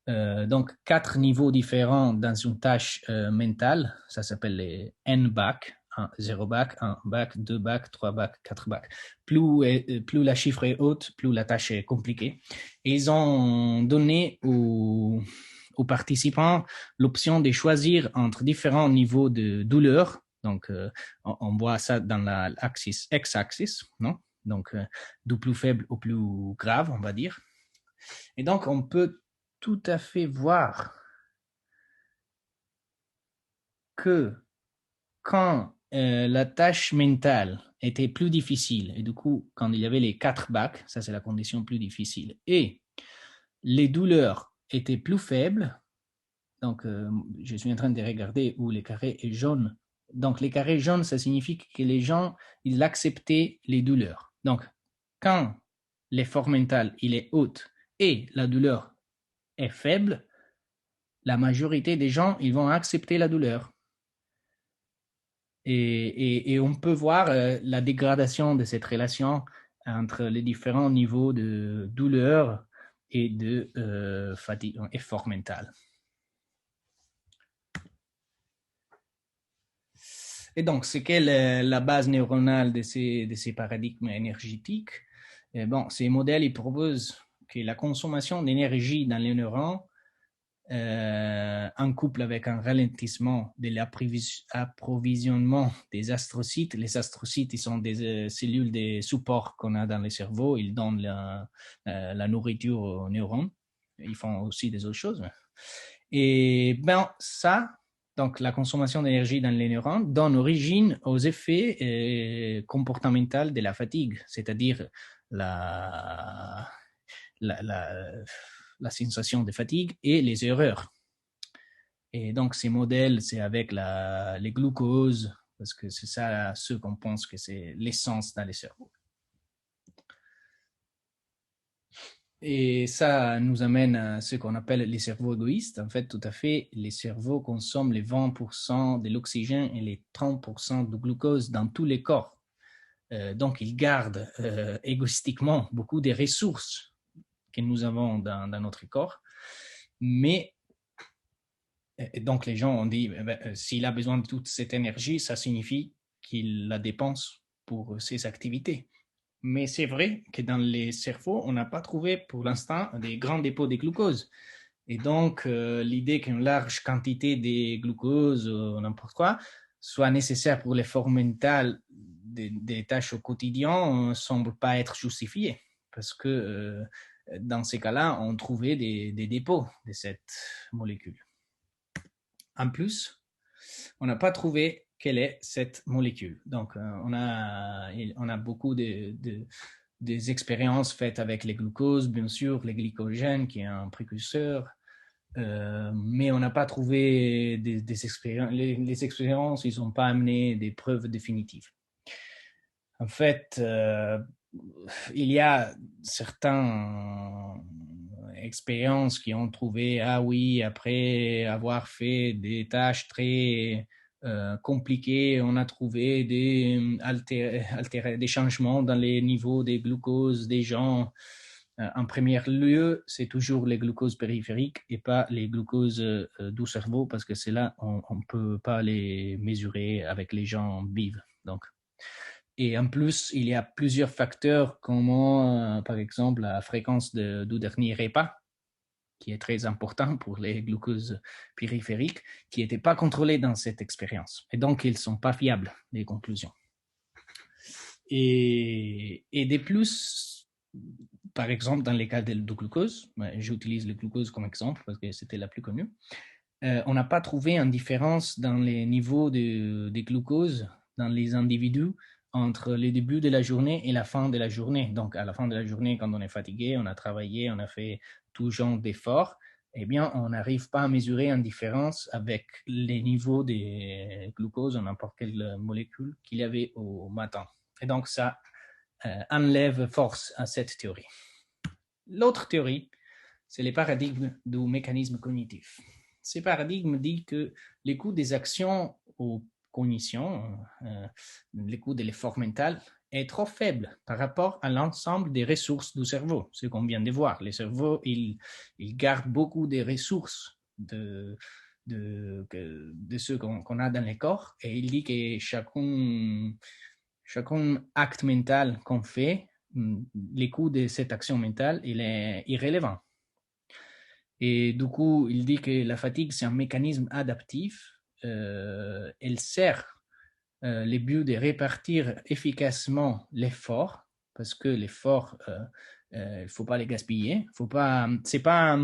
donc 4 niveaux différents dans une tâche mentale. Ça s'appelle les N-back. 0 bac, 1 bac, 2 bacs, 3 bacs, 4 bacs. Plus la chiffre est haute, plus la tâche est compliquée. Et ils ont donné aux participants l'option de choisir entre différents niveaux de douleur. Donc, on voit ça dans l'axis X-axis, non? Donc, du plus faible au plus grave, on va dire. Et donc, on peut tout à fait voir que quand la tâche mentale était plus difficile, et du coup, quand il y avait les 4 bacs, ça c'est la condition plus difficile, et les douleurs étaient plus faibles, donc je suis en train de regarder où les carrés est jaune. Donc les carrés jaunes, ça signifie que les gens, ils acceptaient les douleurs. Donc quand l'effort mental, il est haut et la douleur est faible, la majorité des gens, ils vont accepter la douleur. Et on peut voir la dégradation de cette relation entre les différents niveaux de douleur et de fatigue, effort mental. Et donc, c'est quelle la base neuronale de ces paradigmes énergétiques? Bon, ces modèles, ils proposent que la consommation d'énergie dans les neurones en couple avec un ralentissement de l'approvisionnement des astrocytes. Les astrocytes, ils sont des cellules de support qu'on a dans le cerveau. Ils donnent la nourriture aux neurones. Ils font aussi des autres choses. Et ben ça, donc la consommation d'énergie dans les neurones, donne origine aux effets comportementaux de la fatigue, c'est-à-dire la, la, la, la sensation de fatigue et les erreurs. Et donc, ces modèles, c'est avec les glucoses, parce que c'est ça ce qu'on pense que c'est l'essence dans les cerveaux. Et ça nous amène à ce qu'on appelle les cerveaux égoïstes. En fait, tout à fait, les cerveaux consomment les 20% de l'oxygène et les 30% du glucose dans tous les corps. Donc, ils gardent égoïstiquement beaucoup des ressources que nous avons dans notre corps. Mais et donc, les gens ont dit, s'il a besoin de toute cette énergie, ça signifie qu'il la dépense pour ses activités. Mais c'est vrai que dans les cerveaux, on n'a pas trouvé pour l'instant des grands dépôts de glucose. Et donc, l'idée qu'une large quantité de glucose ou n'importe quoi soit nécessaire pour l'effort mental des tâches au quotidien ne semble pas être justifiée. Parce que dans ces cas-là, on trouvait des dépôts de cette molécule. En plus, on n'a pas trouvé quelle est cette molécule. Donc, on a beaucoup des expériences faites avec les glucoses, bien sûr, les glycogènes, qui est un précurseur, mais on n'a pas trouvé des expériences. Les expériences, ils n'ont pas amené des preuves définitives. En fait, il y a certaines expériences qui ont trouvé, ah oui, après avoir fait des tâches très compliquées, on a trouvé des changements dans les niveaux des glucoses des gens. En premier lieu, c'est toujours les glucoses périphériques et pas les glucoses du cerveau, parce que c'est là on ne peut pas les mesurer avec les gens vivants. Donc, et en plus, il y a plusieurs facteurs comme, par exemple, la fréquence du dernier repas, qui est très important pour les glucoses périphériques, qui n'étaient pas contrôlés dans cette expérience. Et donc, ils ne sont pas fiables, les conclusions. Et de plus, par exemple, dans les cas du glucose, j'utilise le glucose comme exemple parce que c'était la plus connue, on n'a pas trouvé une différence dans les niveaux de glucose dans les individus entre le début de la journée et la fin de la journée. Donc, à la fin de la journée, quand on est fatigué, on a travaillé, on a fait tout genre d'efforts, eh bien, on n'arrive pas à mesurer une différence avec les niveaux de glucose, n'importe quelle molécule qu'il y avait au matin. Et donc, ça enlève force à cette théorie. L'autre théorie, c'est les paradigmes du mécanisme cognitif. Ces paradigmes disent que les coûts des actions aux cognitions, les coûts de l'effort mental, est trop faible par rapport à l'ensemble des ressources du cerveau. Ce qu'on vient de voir, le cerveau, il garde beaucoup des ressources de ce qu'on a dans le corps, et il dit que chacun acte mental qu'on fait, les coûts de cette action mentale, il est irrélevant. Et du coup, il dit que la fatigue, c'est un mécanisme adaptif. Elle sert les buts de répartir efficacement l'effort, parce que l'effort, il ne faut pas les gaspiller. Ce n'est pas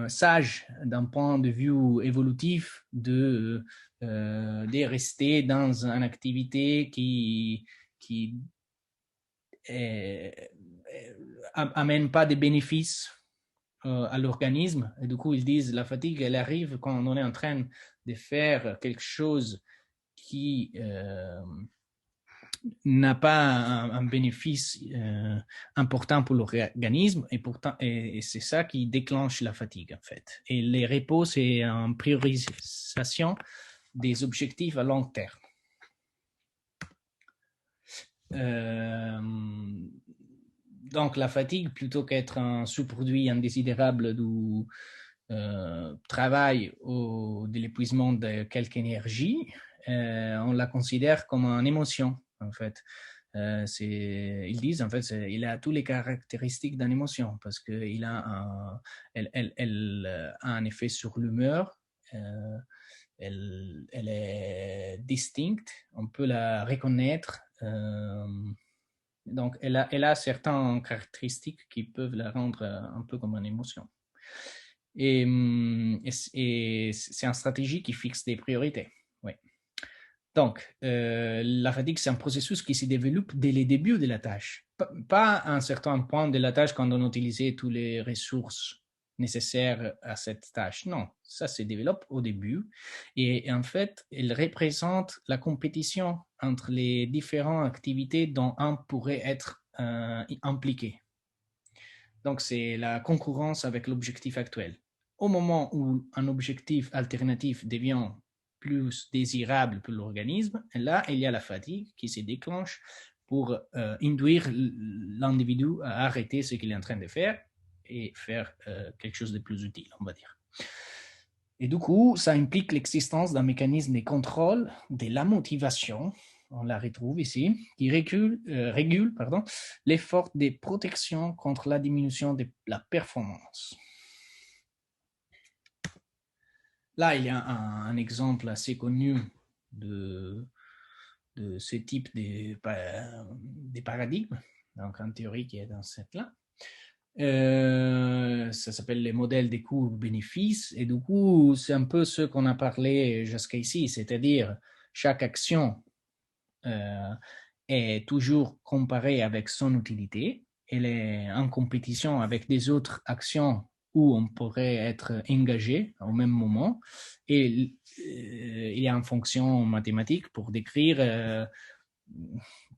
sage d'un point de vue évolutif de rester dans une activité qui amène pas de bénéfices à l'organisme. Et du coup, ils disent la fatigue, elle arrive quand on est en train de faire quelque chose qui n'a pas un bénéfice important pour l'organisme, et pourtant, et c'est ça qui déclenche la fatigue en fait. Et les repos, c'est une priorisation des objectifs à long terme. Donc la fatigue, plutôt qu'être un sous-produit indésirable du travail ou de l'épuisement de quelque énergie, on la considère comme une émotion en fait. Ils disent en fait il a toutes les caractéristiques d'une émotion, parce qu'elle a un effet sur l'humeur, elle est distincte, on peut la reconnaître, donc elle a certaines caractéristiques qui peuvent la rendre un peu comme une émotion. Et c'est une stratégie qui fixe des priorités. Oui. Donc, la fatigue, c'est un processus qui se développe dès le début de la tâche. Pas à un certain point de la tâche quand on utilisait toutes les ressources nécessaires à cette tâche. Non, ça se développe au début. Et en fait, elle représente la compétition entre les différentes activités dont un pourrait être impliqué. Donc, c'est la concurrence avec l'objectif actuel. Au moment où un objectif alternatif devient plus désirable pour l'organisme, là, il y a la fatigue qui se déclenche pour induire l'individu à arrêter ce qu'il est en train de faire et faire quelque chose de plus utile, on va dire. Et du coup, ça implique l'existence d'un mécanisme de contrôle de la motivation, on la retrouve ici, qui régule l'effort de protection contre la diminution de la performance. Là, il y a un exemple assez connu de ce type de paradigme, donc en théorie qui est dans cette là. Ça s'appelle les modèles des coûts-bénéfices, et du coup, c'est un peu ce qu'on a parlé jusqu'ici, c'est-à-dire chaque action est toujours comparée avec son utilité, elle est en compétition avec des autres actions où on pourrait être engagé au même moment, et il y a une fonction mathématique pour décrire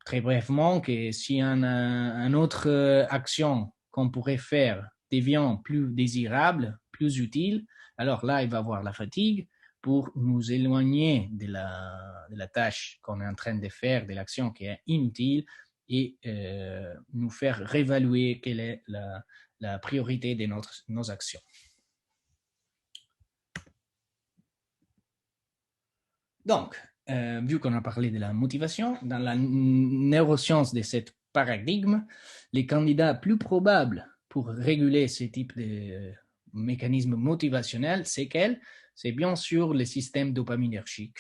très brièvement que si une autre action qu'on pourrait faire devient plus désirable, plus utile, alors là, il va avoir la fatigue pour nous éloigner de la tâche qu'on est en train de faire, de l'action qui est inutile, et nous faire réévaluer quelle est la priorité de nos actions. Donc, vu qu'on a parlé de la motivation, dans la neuroscience de ce paradigme, les candidats plus probables pour réguler ce type de mécanisme motivationnel, c'est quel? C'est bien sûr le système dopaminergique.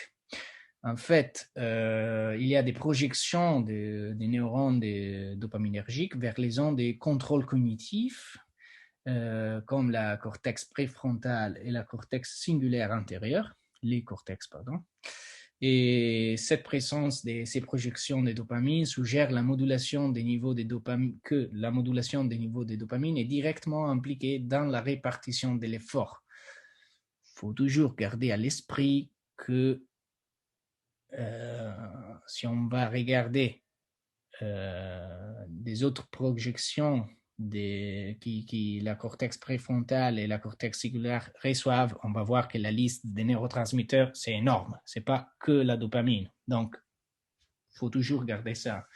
En fait, il y a des projections des neurones dopaminergiques vers les zones de contrôle cognitif, comme la cortex préfrontal et la cortex singulaire antérieur, les cortex, pardon. Et cette présence de ces projections de dopamine suggère la modulation des niveaux de dopamine, que la modulation des niveaux de dopamine est directement impliquée dans la répartition de l'effort. Il faut toujours garder à l'esprit que si on va regarder des autres projections qui la cortex préfrontal et la cortex singulaire reçoivent, on va voir que la liste des neurotransmetteurs, c'est énorme. Ce n'est pas que la dopamine. Donc, il faut toujours garder ça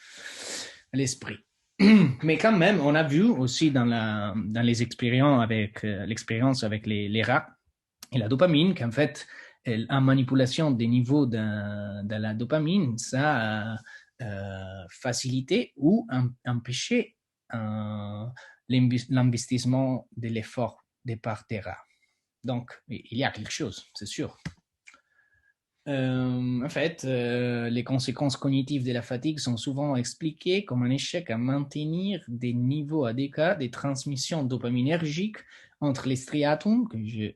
à l'esprit. Mais quand même, on a vu aussi dans les expériences avec l'expérience avec les rats et la dopamine qu'en fait, en manipulation des niveaux de la dopamine, ça a facilité ou empêché l'investissement de l'effort de part des rats. Donc, il y a quelque chose, c'est sûr. En fait, les conséquences cognitives de la fatigue sont souvent expliquées comme un échec à maintenir des niveaux adéquats de transmission dopaminergique entre les striatomes, que je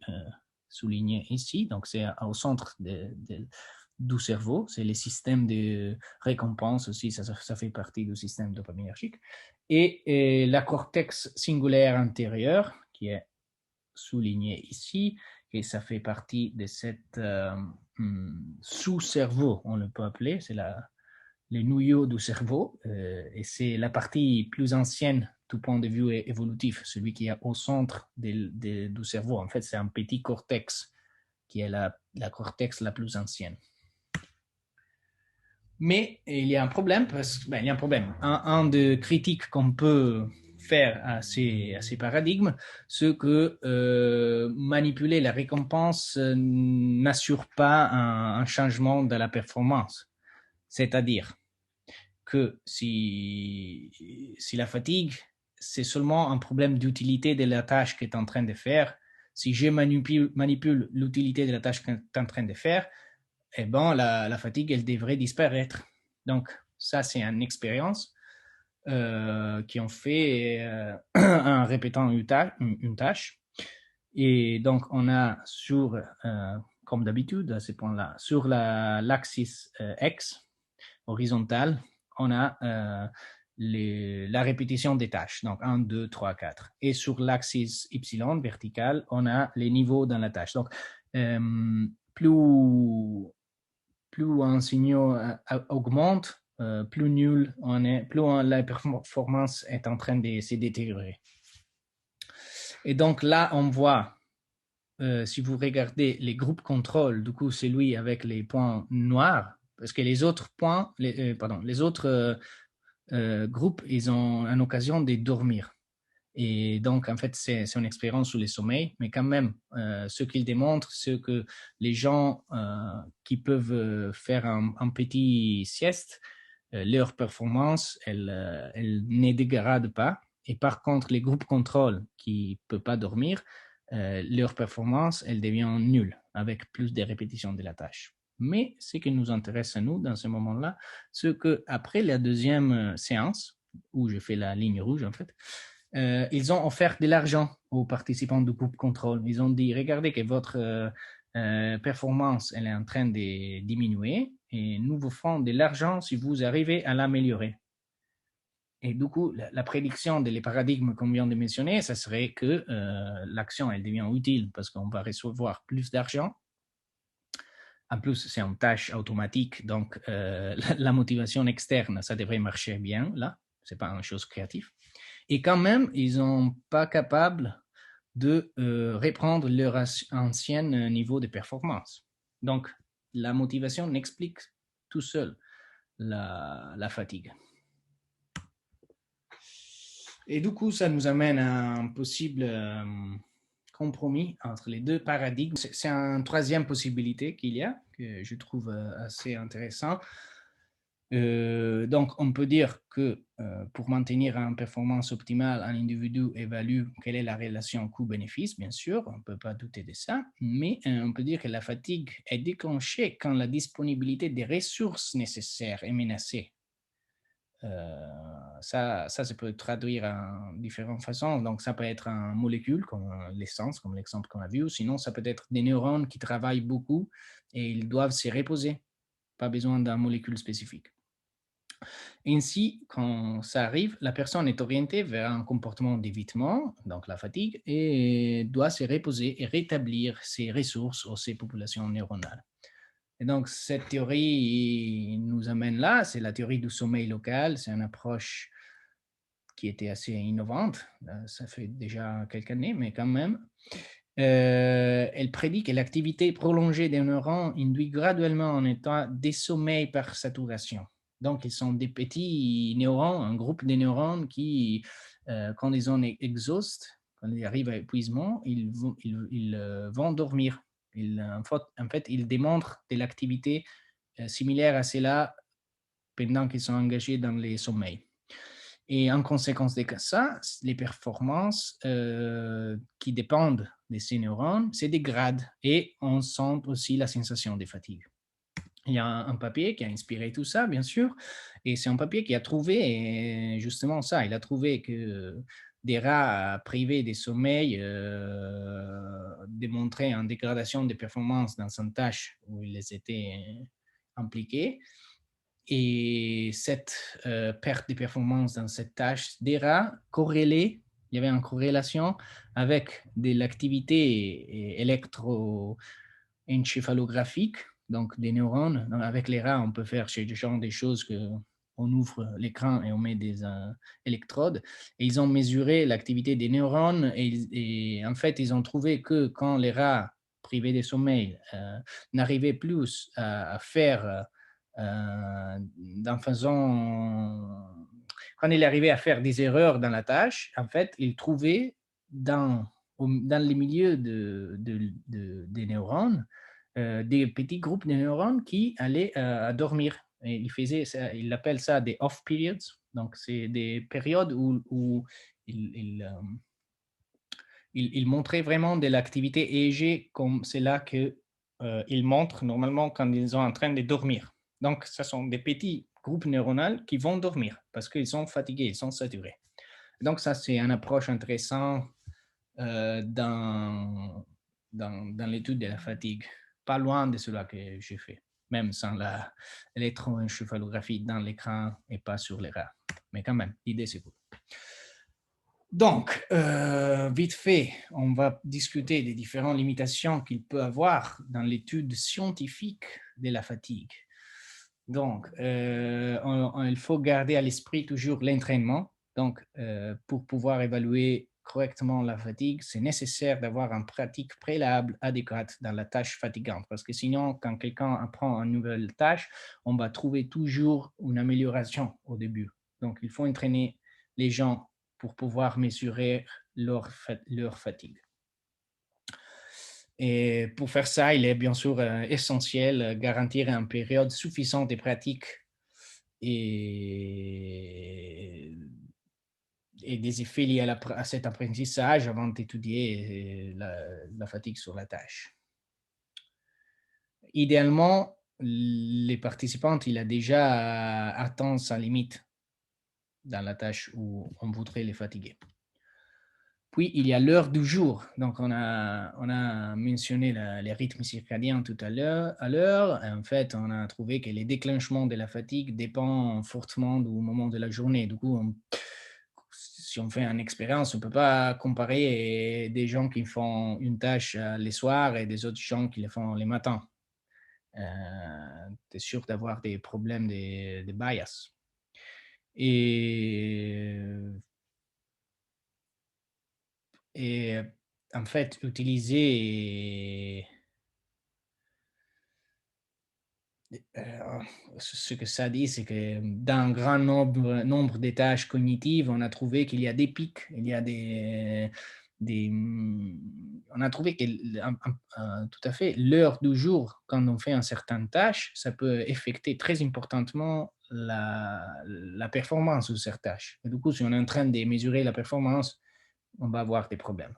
soulignais ici, donc c'est au centre du cerveau, c'est le système de récompense aussi, ça fait partie du système dopaminergique, et la cortex singulaire antérieure, qui est souligné ici, et ça fait partie de cette sous-cerveau, on le peut appeler, c'est le noyau du cerveau, et c'est la partie plus ancienne du point de vue évolutif, celui qui est au centre du cerveau. En fait, c'est un petit cortex qui est la cortex la plus ancienne. Mais il y a un problème, il y a un problème. Un des critiques qu'on peut faire à ces paradigmes, c'est que manipuler la récompense n'assure pas un changement de la performance. C'est-à-dire que si la fatigue, c'est seulement un problème d'utilité de la tâche que tu es en train de faire, si je manipule l'utilité de la tâche que tu es en train de faire, eh ben, la fatigue, elle devrait disparaître. Donc, ça, c'est une expérience qui ont fait en répétant une tâche. Et donc, on a sur, comme d'habitude, à ce point-là, sur l'axis X, horizontale, on a la répétition des tâches. Donc, 1, 2, 3, 4. Et sur l'axis Y, vertical, on a les niveaux dans la tâche. Donc, plus un signal augmente, plus nul on est, plus la performance est en train de se détériorer. Et donc là, on voit, si vous regardez les groupes contrôle, du coup, c'est lui avec les points noirs, parce que les autres points, les autres groupes, ils ont une occasion de dormir. Et donc, en fait, c'est une expérience sur le sommeil, mais quand même, ce qu'il démontre, c'est que les gens qui peuvent faire un petit sieste, leur performance, elle ne dégrade pas. Et par contre, les groupes contrôle qui ne peuvent pas dormir, leur performance, elle devient nulle, avec plus de répétitions de la tâche. Mais ce qui nous intéresse à nous, dans ce moment-là, c'est qu'après la deuxième séance, où je fais la ligne rouge, en fait, ils ont offert de l'argent aux participants du groupe contrôle. Ils ont dit, regardez que votre performance, elle est en train de diminuer et nous vous ferons de l'argent si vous arrivez à l'améliorer. Et du coup, la prédiction des paradigmes qu'on vient de mentionner, ça serait que l'action, elle devient utile parce qu'on va recevoir plus d'argent. En plus, c'est une tâche automatique, donc la motivation externe, ça devrait marcher bien là. C'est pas une chose créative. Et quand même, ils sont pas capables de reprendre leur ancien niveau de performance. Donc, la motivation n'explique tout seul la fatigue. Et du coup, ça nous amène à un possible compromis entre les deux paradigmes. C'est une troisième possibilité qu'il y a, que je trouve assez intéressant. Donc, on peut dire que pour maintenir une performance optimale, un individu évalue quelle est la relation coût-bénéfice, bien sûr, on ne peut pas douter de ça, mais on peut dire que la fatigue est déclenchée quand la disponibilité des ressources nécessaires est menacée. Ça se peut traduire en différentes façons. Donc, ça peut être une molécule comme l'essence, comme l'exemple qu'on a vu, ou sinon, ça peut être des neurones qui travaillent beaucoup et ils doivent se reposer. Pas besoin d'une molécule spécifique. Ainsi, quand ça arrive, la personne est orientée vers un comportement d'évitement, donc la fatigue, et doit se reposer et rétablir ses ressources ou ses populations neuronales. Et donc, cette théorie nous amène là, c'est la théorie du sommeil local, c'est une approche qui était assez innovante, ça fait déjà quelques années, mais quand même. Elle prédit que l'activité prolongée des neurones induit graduellement un état de sommeil par saturation. Donc, ils sont des petits neurones, un groupe de neurones qui, quand ils sont exhaustés, quand ils arrivent à épuisement, ils vont dormir. En fait, ils démontrent de l'activité similaire à celle-là pendant qu'ils sont engagés dans les sommeils. Et en conséquence de ça, les performances qui dépendent de ces neurones se dégradent et on sent aussi la sensation de fatigue. Il y a un papier qui a inspiré tout ça, bien sûr, et c'est un papier qui a trouvé justement ça. Il a trouvé que des rats privés de sommeil démontraient une dégradation de performance dans une tâche où ils étaient impliqués. Et cette perte de performance dans cette tâche d'ERA corrélée, il y avait une corrélation avec de l'activité électroencéphalographique, donc des neurones. Donc, avec les rats, on peut faire ce genre de choses que on ouvre l'écran et on met des électrodes. Et ils ont mesuré l'activité des neurones et en fait, ils ont trouvé que quand les rats privés de sommeil n'arrivaient plus à faire en faisant, quand il arrivait à faire des erreurs dans la tâche, en fait, il trouvait dans les milieux des neurones des petits groupes de neurones qui allaient à dormir. Et il appelle ça des off periods. Donc, c'est des périodes où il montrait vraiment de l'activité EEG comme c'est là qu'il montre normalement quand ils sont en train de dormir. Donc, ce sont des petits groupes neuronaux qui vont dormir parce qu'ils sont fatigués, ils sont saturés. Donc, ça, c'est une approche intéressante dans l'étude de la fatigue. Pas loin de cela que j'ai fait, même sans l'électroencéphalographie dans l'écran et pas sur les rats. Mais quand même, l'idée, c'est cool. Donc, vite fait, on va discuter des différentes limitations qu'il peut avoir dans l'étude scientifique de la fatigue. Donc, il faut garder à l'esprit toujours l'entraînement. Donc, pour pouvoir évaluer correctement la fatigue, c'est nécessaire d'avoir une pratique préalable adéquate dans la tâche fatigante. Parce que sinon, quand quelqu'un apprend une nouvelle tâche, on va trouver toujours une amélioration au début. Donc, il faut entraîner les gens pour pouvoir mesurer leur fatigue. Et pour faire ça, il est bien sûr essentiel de garantir une période suffisante de pratique et des effets liés à cet apprentissage avant d'étudier la fatigue sur la tâche. Idéalement, les participants, il a déjà atteint sa limite dans la tâche où on voudrait les fatiguer. Puis, il y a l'heure du jour. Donc, on a mentionné les rythmes circadiens tout à l'heure. En fait, on a trouvé que les déclenchements de la fatigue dépendent fortement du moment de la journée. Du coup, si on fait une expérience, on ne peut pas comparer des gens qui font une tâche les soirs et des autres gens qui le font les matins. Tu es sûr d'avoir des problèmes de bias. Et et en fait, utiliser ce que ça dit, c'est que dans un grand nombre de tâches cognitives, on a trouvé qu'il y a des pics, il y a on a trouvé que tout à fait, l'heure du jour, quand on fait une certaine tâche, ça peut affecter très importantement la performance de cette tâche. Et du coup, si on est en train de mesurer la performance, on va avoir des problèmes.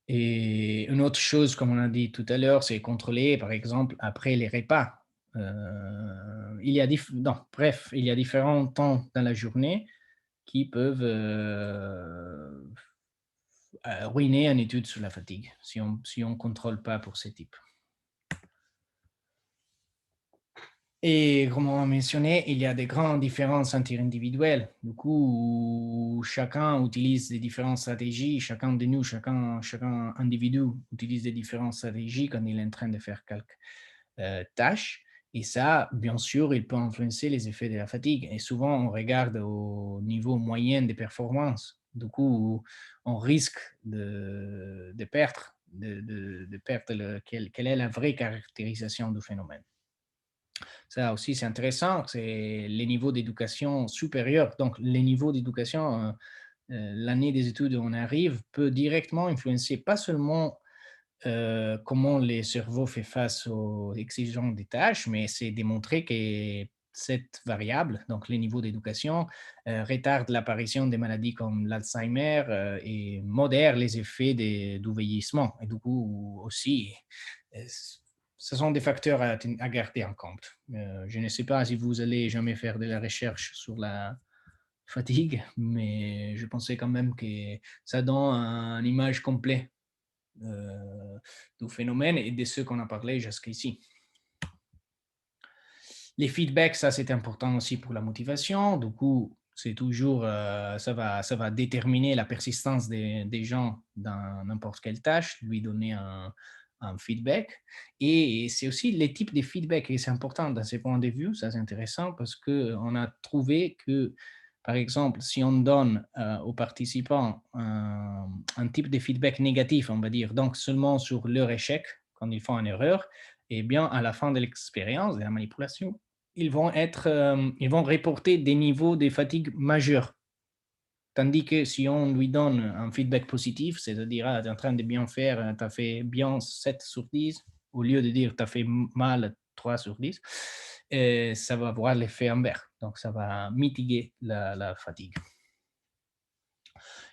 Et une autre chose, comme on a dit tout à l'heure, c'est contrôler, par exemple, après les repas. Il y a non, bref, il y a différents temps dans la journée qui peuvent ruiner une étude sur la fatigue si on contrôle pas pour ces types. Et comme on a mentionné, il y a des grandes différences interindividuelles. Du coup, chacun utilise des différentes stratégies, chacun de nous, chacun individu utilise des différentes stratégies quand il est en train de faire quelques tâches. Et ça, bien sûr, il peut influencer les effets de la fatigue. Et souvent, on regarde au niveau moyen des performances. Du coup, on risque de perdre, de perdre quelle est la vraie caractérisation du phénomène. Ça aussi, c'est intéressant, c'est les niveaux d'éducation supérieurs. Donc, les niveaux d'éducation, l'année des études où on arrive peut directement influencer pas seulement comment le cerveau fait face aux exigences des tâches, mais c'est démontré que cette variable, donc les niveaux d'éducation, retarde l'apparition des maladies comme l'Alzheimer et modère les effets du vieillissement. Et du coup, aussi, euh, ce sont des facteurs à garder en compte. Je ne sais pas si vous allez jamais faire de la recherche sur la fatigue, mais je pensais quand même que ça donne une image complète du phénomène et de ce qu'on a parlé jusqu'ici. Les feedbacks, ça c'est important aussi pour la motivation. Du coup, c'est toujours, ça va déterminer la persistance des gens dans n'importe quelle tâche, lui donner un feedback. Et c'est aussi les types de feedback, et c'est important dans ces points de vue, ça c'est intéressant parce qu'on a trouvé que, par exemple, si on donne aux participants un type de feedback négatif, on va dire, donc seulement sur leur échec, quand ils font une erreur, eh bien, à la fin de l'expérience, de la manipulation, ils vont reporter des niveaux de fatigue majeurs. Tandis que si on lui donne un feedback positif, c'est-à-dire, ah, tu es en train de bien faire, tu as fait bien 7 sur 10, au lieu de dire tu as fait mal 3 sur 10, ça va avoir l'effet inverse. Donc, ça va mitiguer la fatigue.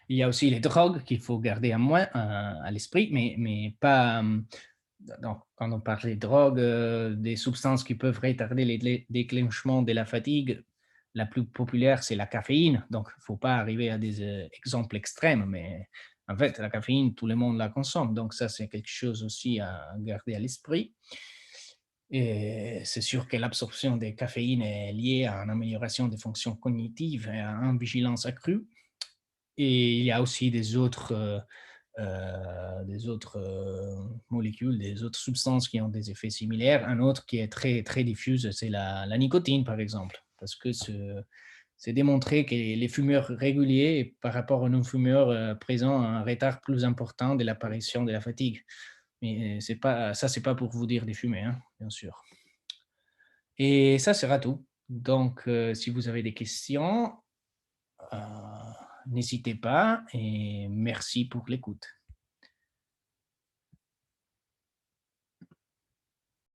Il y a aussi les drogues qu'il faut garder à l'esprit, mais pas. Donc, quand on parle des drogues, des substances qui peuvent retarder les déclenchements de la fatigue, la plus populaire, c'est la caféine. Donc, il ne faut pas arriver à des exemples extrêmes, mais en fait, la caféine, tout le monde la consomme. Donc, ça, c'est quelque chose aussi à garder à l'esprit. Et c'est sûr que l'absorption de caféine est liée à une amélioration des fonctions cognitives et à une vigilance accrue. Et il y a aussi des autres molécules, des autres substances qui ont des effets similaires. Un autre qui est très, très diffuse, c'est la nicotine, par exemple, parce que c'est démontré que les fumeurs réguliers, par rapport aux non-fumeurs, présentent un retard plus important de l'apparition de la fatigue. Mais c'est pas pour vous dire de fumer, hein, bien sûr. Et ça sera tout. Donc, si vous avez des questions, n'hésitez pas et merci pour l'écoute.